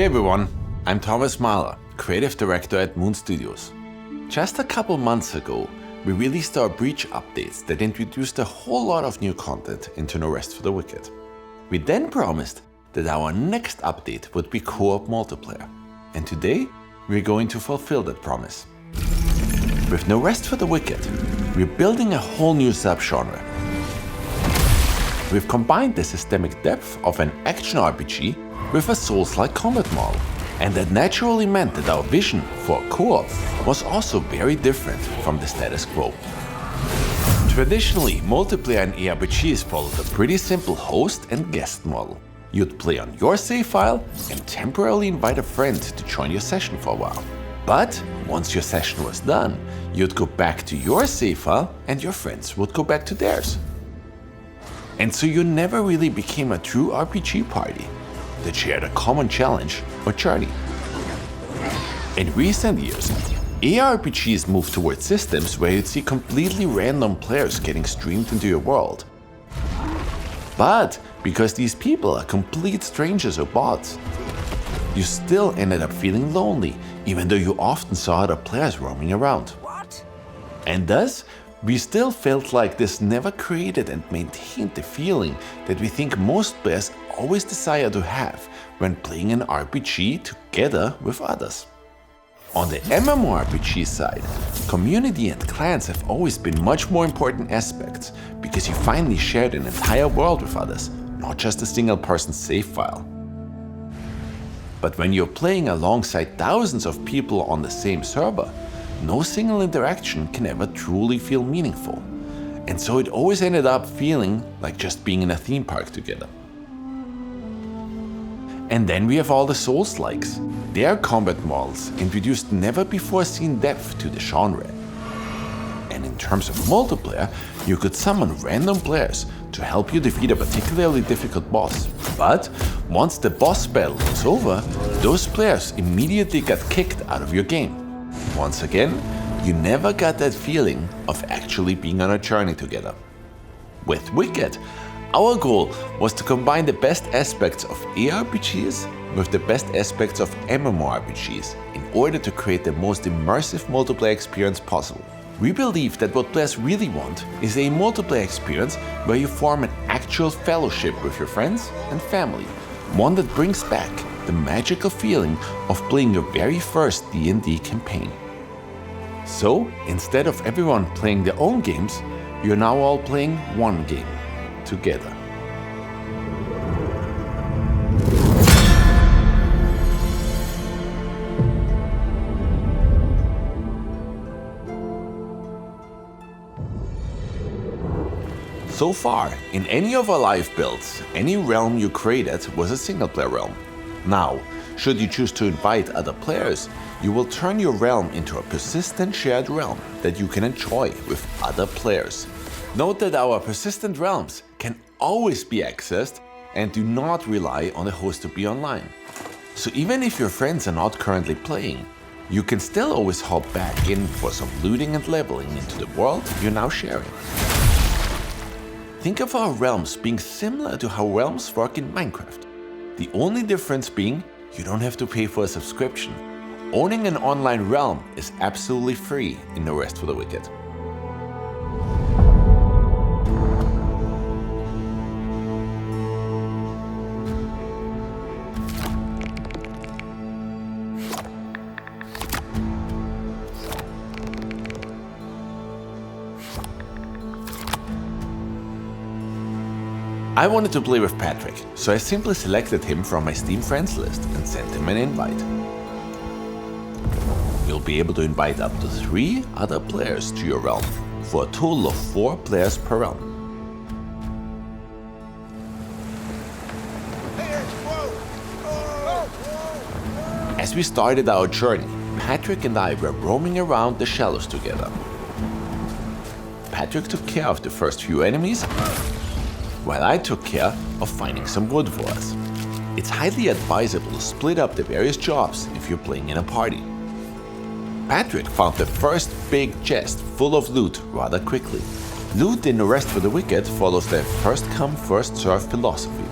Hey everyone, I'm Thomas Mahler, Creative Director at Moon Studios. Just a couple months ago, we released our Breach updates that introduced a whole lot of new content into No Rest for the Wicked. We then promised that our next update would be co-op multiplayer, and today we're going to fulfill that promise. With No Rest for the Wicked, we're building a whole new subgenre. We've combined the systemic depth of an action RPG with a Souls-like combat model, and that naturally meant that our vision for co-op was also very different from the status quo. Traditionally, multiplayer in ARPGs followed a pretty simple host and guest model. You'd play on your save file and temporarily invite a friend to join your session for a while. But once your session was done, you'd go back to your save file and your friends would go back to theirs. And so you never really became a true RPG party that shared a common challenge or journey. In recent years, ARPGs moved towards systems where you'd see completely random players getting streamed into your world. But because these people are complete strangers or bots, you still ended up feeling lonely, even though you often saw other players roaming around. What? And thus, we still felt like this never created and maintained the feeling that we think most players always desire to have when playing an RPG together with others. On the MMORPG side, community and clans have always been much more important aspects because you finally shared an entire world with others, not just a single person's save file. But when you're playing alongside thousands of people on the same server, no single interaction can ever truly feel meaningful, and so it always ended up feeling like just being in a theme park together. And then we have all the Souls-likes. Their combat models introduced never-before-seen depth to the genre. And in terms of multiplayer, you could summon random players to help you defeat a particularly difficult boss. But once the boss battle was over, those players immediately got kicked out of your game. Once again, you never got that feeling of actually being on a journey together. With Wicked, our goal was to combine the best aspects of ARPGs with the best aspects of MMORPGs in order to create the most immersive multiplayer experience possible. We believe that what players really want is a multiplayer experience where you form an actual fellowship with your friends and family, one that brings back the magical feeling of playing your very first D&D campaign. So, instead of everyone playing their own games, you're now all playing one game, together. So far, in any of our live builds, any realm you created was a single-player realm. Now, should you choose to invite other players, you will turn your realm into a persistent shared realm that you can enjoy with other players. Note that our persistent realms can always be accessed and do not rely on the host to be online. So even if your friends are not currently playing, you can still always hop back in for some looting and leveling into the world you're now sharing. Think of our realms being similar to how realms work in Minecraft. The only difference being you don't have to pay for a subscription. Owning an online realm is absolutely free in No Rest for the Wicked. I wanted to play with Patrick, so I simply selected him from my Steam friends list and sent him an invite. You'll be able to invite up to 3 other players to your realm, for a total of 4 players per realm. As we started our journey, Patrick and I were roaming around the shallows together. Patrick took care of the first few enemies, while I took care of finding some wood for us. It's highly advisable to split up the various jobs if you're playing in a party. Patrick found the first big chest full of loot rather quickly. Loot in No Rest for the Wicked follows the first come first serve philosophy.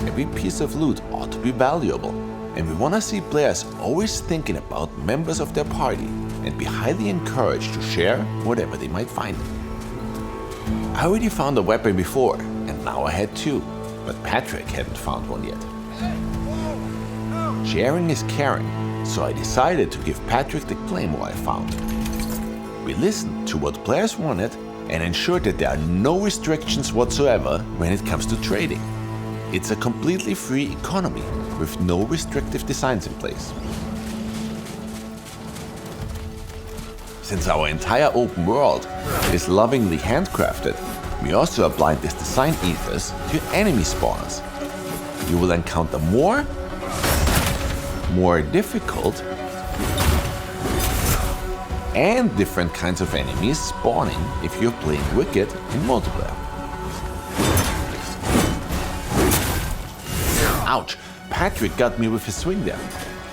Every piece of loot ought to be valuable. and we want to see players always thinking about members of their party and be highly encouraged to share whatever they might find. I already found a weapon before, and now I had two, but Patrick hadn't found one yet. Sharing is caring, so I decided to give Patrick the claymore I found. We listened to what players wanted and ensured that there are no restrictions whatsoever when it comes to trading. It's a completely free economy with no restrictive designs in place. Since our entire open world is lovingly handcrafted, we also applied this design ethos to enemy spawners. You will encounter more difficult, and different kinds of enemies spawning if you're playing Wicked in multiplayer. Ouch! Patrick got me with his swing there.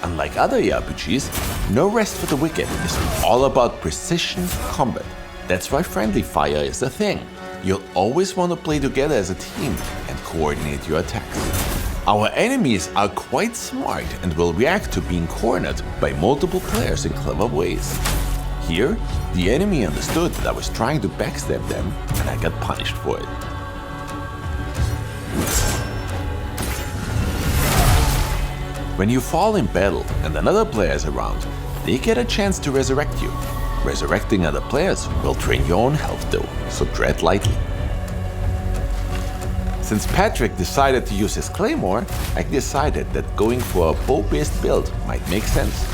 Unlike other RPGs, No Rest for the Wicked is all about precision combat. That's why friendly fire is a thing. You'll always want to play together as a team and coordinate your attacks. Our enemies are quite smart and will react to being cornered by multiple players in clever ways. Here, the enemy understood that I was trying to backstab them and I got punished for it. When you fall in battle and another player is around, they get a chance to resurrect you. Resurrecting other players will drain your own health though, so tread lightly. Since Patrick decided to use his claymore, I decided that going for a bow-based build might make sense.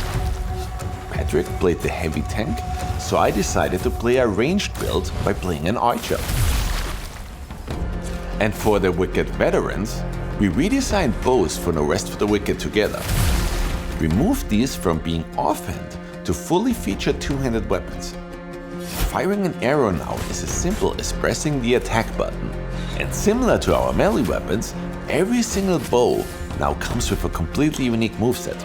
Patrick played the heavy tank, so I decided to play a ranged build by playing an archer. And for the Wicked veterans, we redesigned bows for No Rest for the Wicked together. We moved these from being offhand to fully featured two-handed weapons. Firing an arrow now is as simple as pressing the attack button, and similar to our melee weapons, every single bow now comes with a completely unique moveset.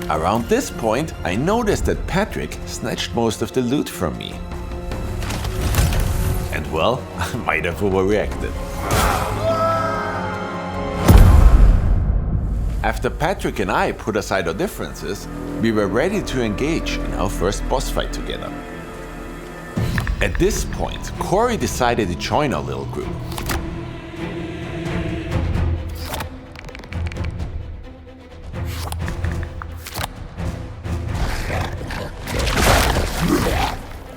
Around this point, I noticed that Patrick snatched most of the loot from me. And well, I might have overreacted. After Patrick and I put aside our differences, we were ready to engage in our first boss fight together. At this point, Corey decided to join our little group.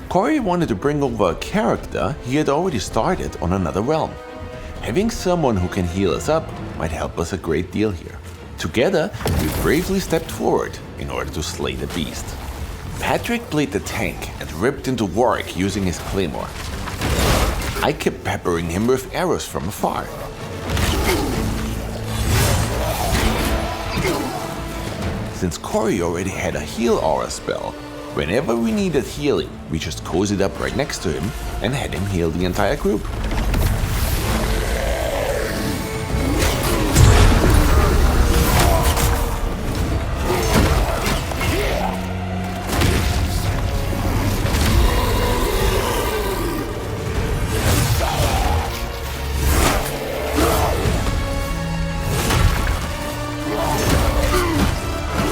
Corey wanted to bring over a character he had already started on another realm. Having someone who can heal us up might help us a great deal here. Together, we bravely stepped forward in order to slay the beast. Patrick played the tank and ripped into Warwick using his claymore. I kept peppering him with arrows from afar. Since Corey already had a heal aura spell, whenever we needed healing, we just cozied up right next to him and had him heal the entire group.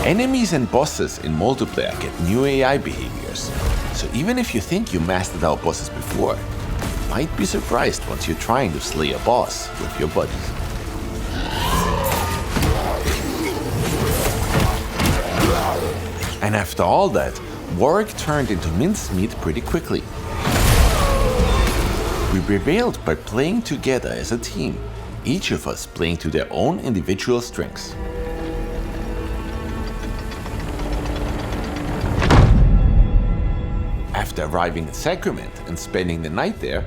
Enemies and bosses in multiplayer get new AI behaviors, so even if you think you mastered our bosses before, you might be surprised once you're trying to slay a boss with your buddies. And after all that, Warwick turned into mincemeat pretty quickly. We prevailed by playing together as a team, each of us playing to their own individual strengths. After arriving in Sacrament and spending the night there,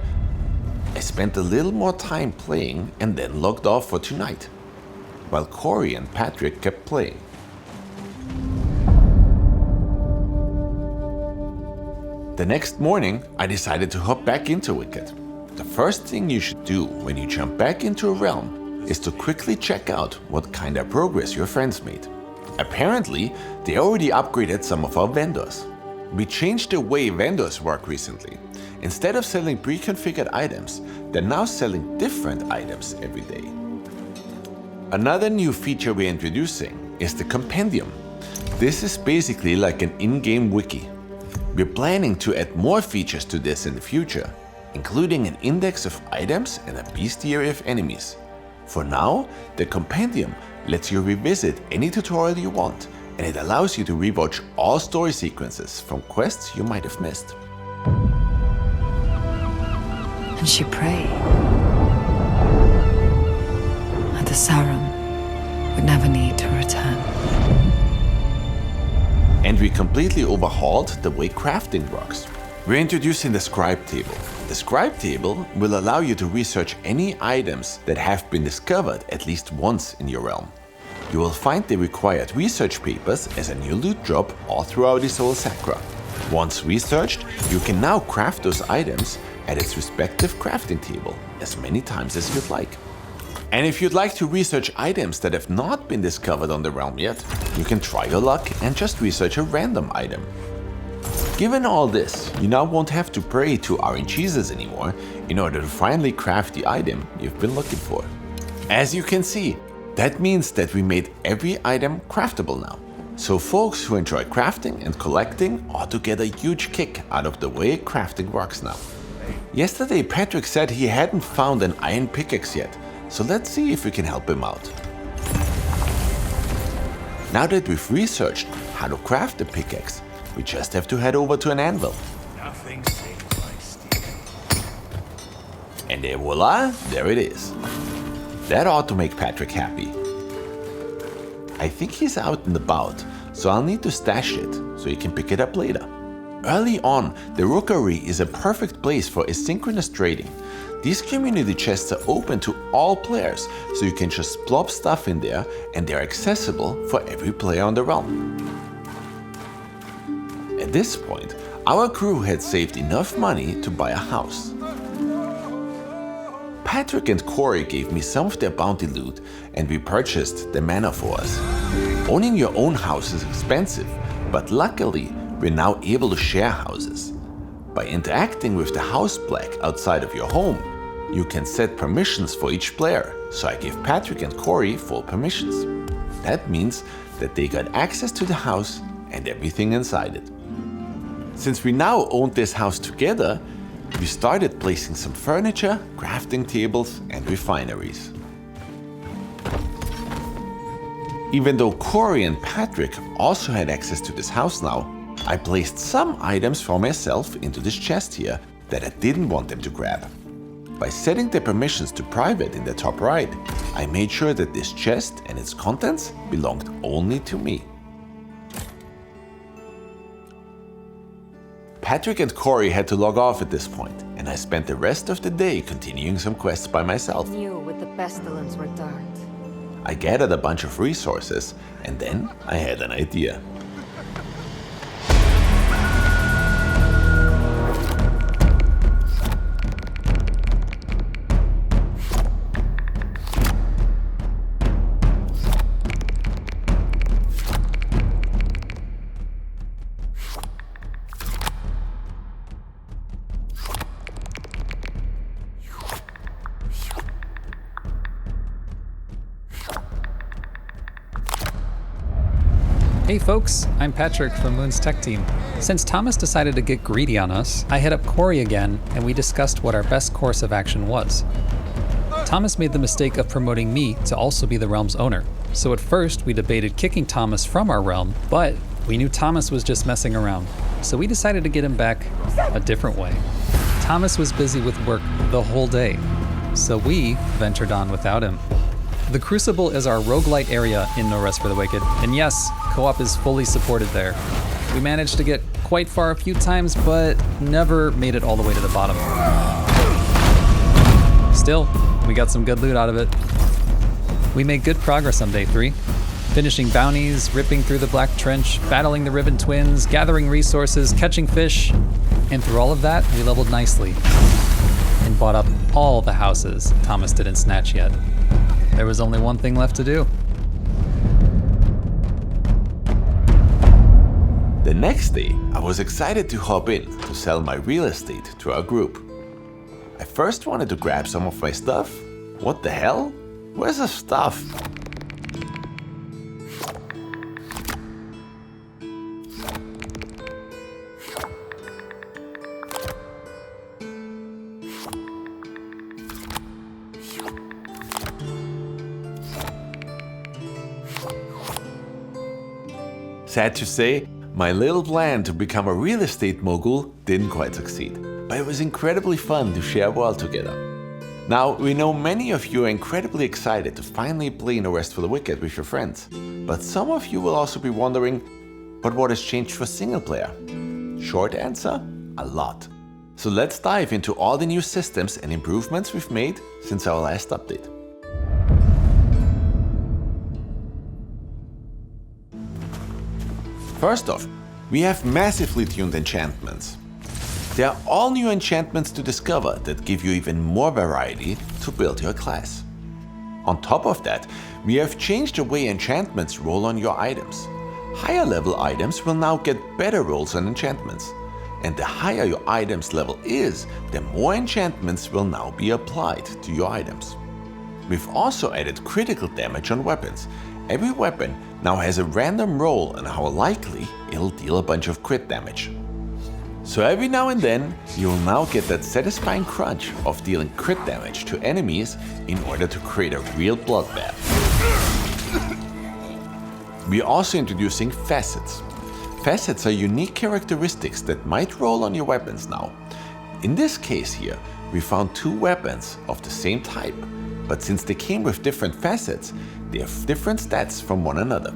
I spent a little more time playing and then logged off for tonight, while Corey and Patrick kept playing. The next morning, I decided to hop back into Wicked. The first thing you should do when you jump back into a realm is to quickly check out what kind of progress your friends made. Apparently, they already upgraded some of our vendors. We changed the way vendors work recently. Instead of selling pre-configured items, they're now selling different items every day. Another new feature we're introducing is the Compendium. This is basically like an in-game wiki. We're planning to add more features to this in the future, including an index of items and a bestiary of enemies. For now, the Compendium lets you revisit any tutorial you want, and it allows you to rewatch all story sequences from quests you might have missed. And she prayed that the Sauron would never need to return. And we completely overhauled the way crafting works. We're introducing the scribe table. The scribe table will allow you to research any items that have been discovered at least once in your realm. You will find the required research papers as a new loot drop all throughout the Soul Sacra. Once researched, you can now craft those items at its respective crafting table as many times as you'd like. And if you'd like to research items that have not been discovered on the realm yet, you can try your luck and just research a random item. Given all this, you now won't have to pray to RNGesus anymore in order to finally craft the item you've been looking for. As you can see, that means that we made every item craftable now. So folks who enjoy crafting and collecting ought to get a huge kick out of the way crafting works now. Yesterday Patrick said he hadn't found an iron pickaxe yet, so let's see if we can help him out. Now that we've researched how to craft the pickaxe, we just have to head over to an anvil. Nothing saves like steel. And there voila, there it is. That ought to make Patrick happy. I think he's out and about, so I'll need to stash it so he can pick it up later. Early on, the Rookery is a perfect place for asynchronous trading. These community chests are open to all players, so you can just plop stuff in there and they're accessible for every player on the realm. At this point, our crew had saved enough money to buy a house. Patrick and Corey gave me some of their bounty loot and we purchased the manor for us. Owning your own house is expensive, but luckily we're now able to share houses. By interacting with the house plaque outside of your home, you can set permissions for each player, so I gave Patrick and Corey full permissions. That means that they got access to the house and everything inside it. Since we now owned this house together, we started placing some furniture, crafting tables, and refineries. Even though Corey and Patrick also had access to this house now, I placed some items for myself into this chest here that I didn't want them to grab. By setting the permissions to private in the top right, I made sure that this chest and its contents belonged only to me. Patrick and Corey had to log off at this point, and I spent the rest of the day continuing some quests by myself. Knew with the pestilence were dark. I gathered a bunch of resources, and then I had an idea. Hey folks, I'm Patrick from Moon's tech team. Since Thomas decided to get greedy on us, I hit up Corey again and we discussed what our best course of action was. Thomas made the mistake of promoting me to also be the realm's owner. So at first we debated kicking Thomas from our realm, but we knew Thomas was just messing around. So we decided to get him back a different way. Thomas was busy with work the whole day, so we ventured on without him. The Crucible is our roguelite area in No Rest for the Wicked, and yes, co-op is fully supported there. We managed to get quite far a few times, but never made it all the way to the bottom. Still, we got some good loot out of it. We made good progress on day 3, finishing bounties, ripping through the Black Trench, battling the Riven Twins, gathering resources, catching fish, and through all of that, we leveled nicely and bought up all the houses Thomas didn't snatch yet. There was only one thing left to do. The next day, I was excited to hop in to sell my real estate to our group. I first wanted to grab some of my stuff. What the hell? Where's the stuff? Sad to say, my little plan to become a real estate mogul didn't quite succeed, but it was incredibly fun to share a world together. Now, we know many of you are incredibly excited to finally play No Rest for the Wicked with your friends, but some of you will also be wondering, but what has changed for single player? Short answer, a lot. So let's dive into all the new systems and improvements we've made since our last update. First off, we have massively tuned enchantments. There are all new enchantments to discover that give you even more variety to build your class. On top of that, we have changed the way enchantments roll on your items. Higher level items will now get better rolls on enchantments. And the higher your item's level is, the more enchantments will now be applied to your items. We've also added critical damage on weapons. Every weapon now has a random roll on how likely it'll deal a bunch of crit damage. So every now and then, you'll now get that satisfying crunch of dealing crit damage to enemies in order to create a real bloodbath. We're also introducing facets. Facets are unique characteristics that might roll on your weapons now. In this case here, we found two weapons of the same type, but since they came with different facets, they have different stats from one another.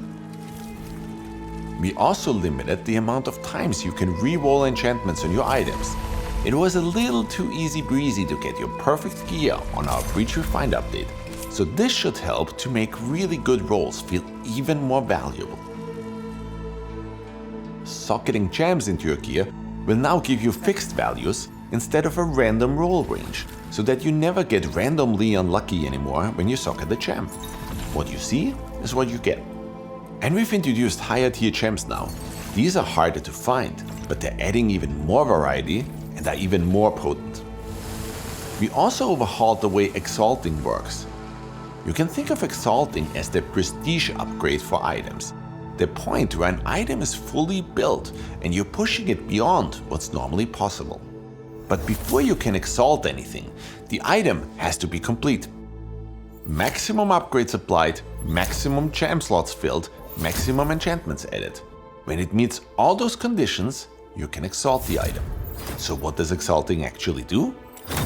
We also limited the amount of times you can re-roll enchantments on your items. It was a little too easy breezy to get your perfect gear on our Breach Refined update, so this should help to make really good rolls feel even more valuable. Socketing gems into your gear will now give you fixed values instead of a random roll range, so that you never get randomly unlucky anymore when you socket the gem. What you see is what you get. And we've introduced higher tier gems now. These are harder to find, but they're adding even more variety and are even more potent. We also overhauled the way exalting works. You can think of exalting as the prestige upgrade for items. The point where an item is fully built and you're pushing it beyond what's normally possible. But before you can exalt anything, the item has to be complete. Maximum upgrades applied, maximum gem slots filled, maximum enchantments added. When it meets all those conditions, you can exalt the item. So what does exalting actually do?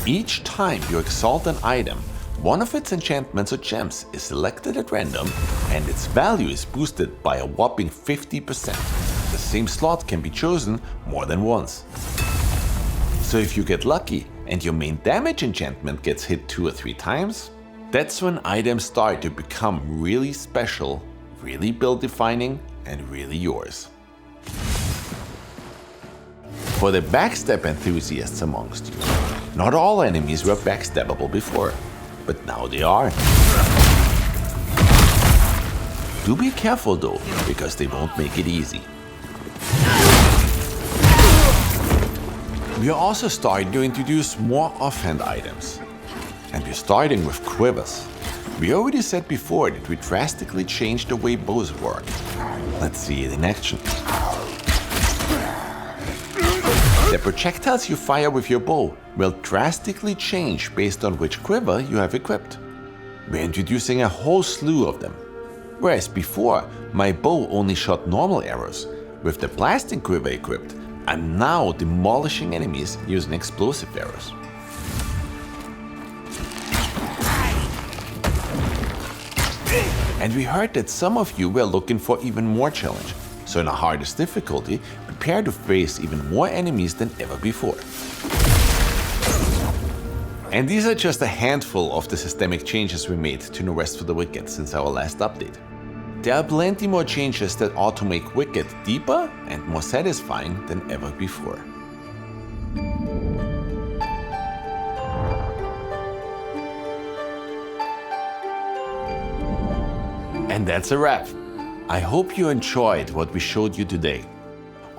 Each time you exalt an item, one of its enchantments or gems is selected at random and its value is boosted by a whopping 50%. The same slot can be chosen more than once. So if you get lucky and your main damage enchantment gets hit 2 or 3 times, that's when items start to become really special, really build defining, and really yours. For the backstab enthusiasts amongst you, not all enemies were backstabbable before, but now they are. Do be careful though, because they won't make it easy. We are also starting to introduce more offhand items. And we're starting with quivers. We already said before that we drastically changed the way bows work. Let's see it in action. The projectiles you fire with your bow will drastically change based on which quiver you have equipped. We're introducing a whole slew of them. Whereas before, my bow only shot normal arrows. With the blasting quiver equipped, I'm now demolishing enemies using explosive arrows. And we heard that some of you were looking for even more challenge, so in the hardest difficulty, prepare to face even more enemies than ever before. And these are just a handful of the systemic changes we made to No Rest for the Wicked since our last update. There are plenty more changes that ought to make Wicked deeper and more satisfying than ever before. And that's a wrap. I hope you enjoyed what we showed you today.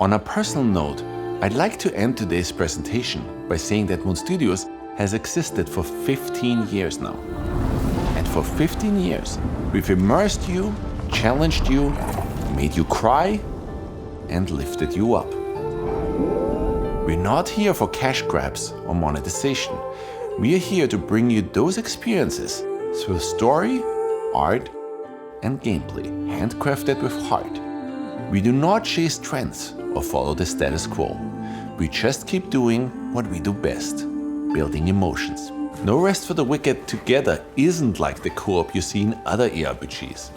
On a personal note, I'd like to end today's presentation by saying that Moon Studios has existed for 15 years now. And for 15 years, we've immersed you, challenged you, made you cry, and lifted you up. We're not here for cash grabs or monetization. We're here to bring you those experiences through story, art, and gameplay, handcrafted with heart. We do not chase trends or follow the status quo. We just keep doing what we do best, building emotions. No Rest for the Wicked together isn't like the co-op you see in other ARPGs.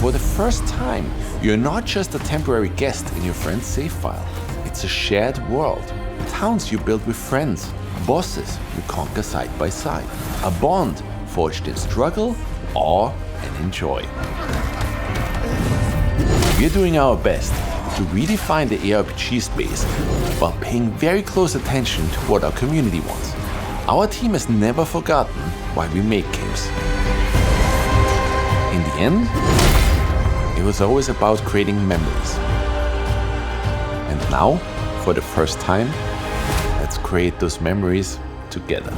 For the first time, you're not just a temporary guest in your friend's save file. It's a shared world. Towns you build with friends, bosses you conquer side by side. A bond forged in struggle, awe, and joy. We're doing our best to redefine the ARPG space while paying very close attention to what our community wants. Our team has never forgotten why we make games. In the end, it was always about creating memories. And now, for the first time, let's create those memories together.